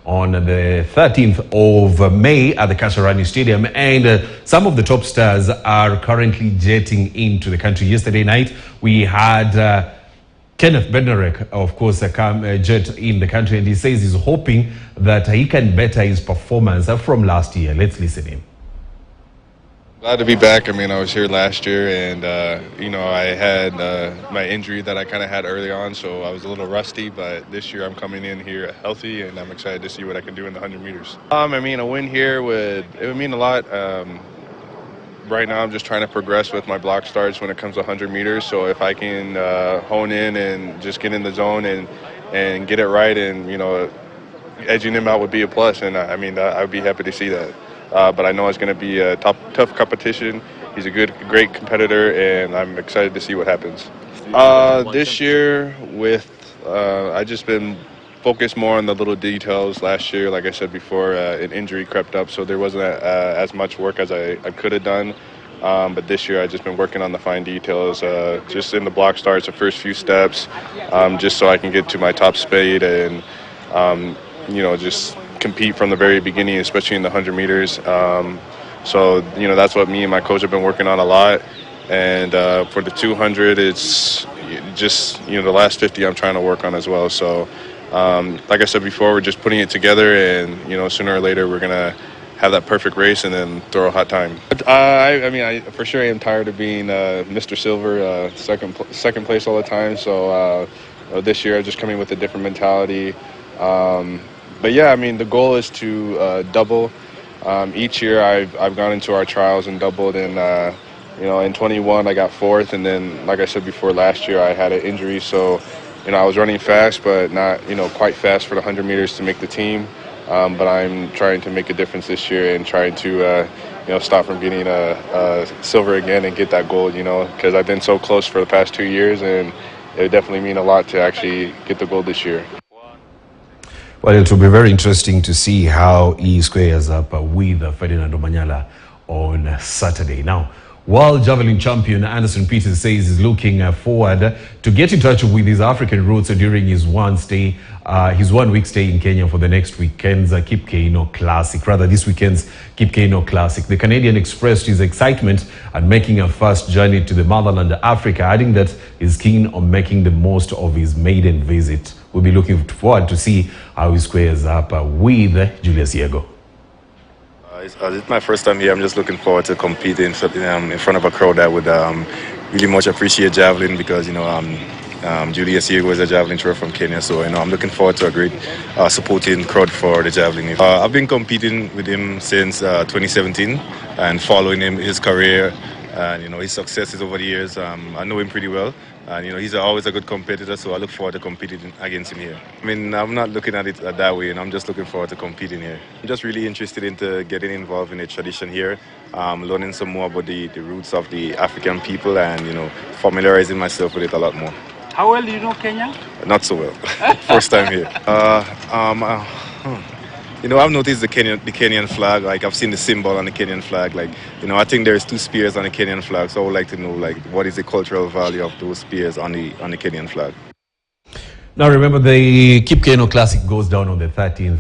on the 13th of May at the Kasarani Stadium, and some of the top stars are currently jetting into the country. Yesterday night, we had Kenneth Bednarek, of course, jet in the country, and he says he's hoping that he can better his performance from last year. Let's listen in. Glad to be back. I mean, I was here last year, and I had my injury that I kind of had early on, so I was a little rusty. But this year, I'm coming in here healthy, and I'm excited to see what I can do in the 100 meters. I mean, a win here would mean a lot. Right now, I'm just trying to progress with my block starts when it comes to 100 meters. So if I can hone in and just get in the zone and get it right, and edging him out would be a plus. And I mean, I'd be happy to see that. But I know it's going to be a tough competition. He's a great competitor, and I'm excited to see what happens. This year, I just been focused more on the little details. Last year, like I said before, an injury crept up, so there wasn't as much work as I could have done. But this year, I've just been working on the fine details, just in the block starts, the first few steps, just so I can get to my top speed and, just compete from the very beginning, especially in the 100 meters. So that's what me and my coach have been working on a lot. And for the 200, it's just the last 50 I'm trying to work on as well. So like I said before, we're just putting it together, and sooner or later we're gonna have that perfect race and then throw a hot time. I for sure am tired of being Mr. Silver, second place all the time. So this year I'm just coming with a different mentality. But yeah, I mean, the goal is to double. Each year I've gone into our trials and doubled, and in 21 I got fourth, and then like I said before, last year I had an injury, so I was running fast, but not quite fast for the 100 meters to make the team. But I'm trying to make a difference this year and trying to stop from getting a silver again and get that gold. Because I've been so close for the past 2 years, and it would definitely mean a lot to actually get the gold this year. Well, it will be very interesting to see how he squares up with Ferdinando Manyala on Saturday. Now, world javelin champion Anderson Peters says he's looking forward to get in touch with his African roots during his 1 week stay in Kenya for the next weekend's Kip Keino Classic. Rather, this weekend's Kip Keino Classic. The Canadian expressed his excitement at making a first journey to the motherland Africa, adding that he's keen on making the most of his maiden visit. We'll be looking forward to see how he squares up with Julius Yego. It's my first time here. I'm just looking forward to competing in front of a crowd that would really much appreciate javelin, because Julius Yego is a javelin thrower from Kenya, so I'm looking forward to a great supporting crowd for the javelin. I've been competing with him since 2017 and following his career and his successes over the years. I know him pretty well. And he's always a good competitor, so I look forward to competing against him here. I mean, I'm not looking at it that way, and I'm just looking forward to competing here. I'm just really interested into getting involved in the tradition here, learning some more about the roots of the African people, and familiarizing myself with it a lot more. How well do you know Kenya? Not so well. First time here. I've noticed the Kenyan flag. Like, I've seen the symbol on the Kenyan flag. Like, I think there's 2 spears on the Kenyan flag. So I would like to know, like, what is the cultural value of those spears on the Kenyan flag. Now, remember, the Kip Keino Classic goes down on the 13th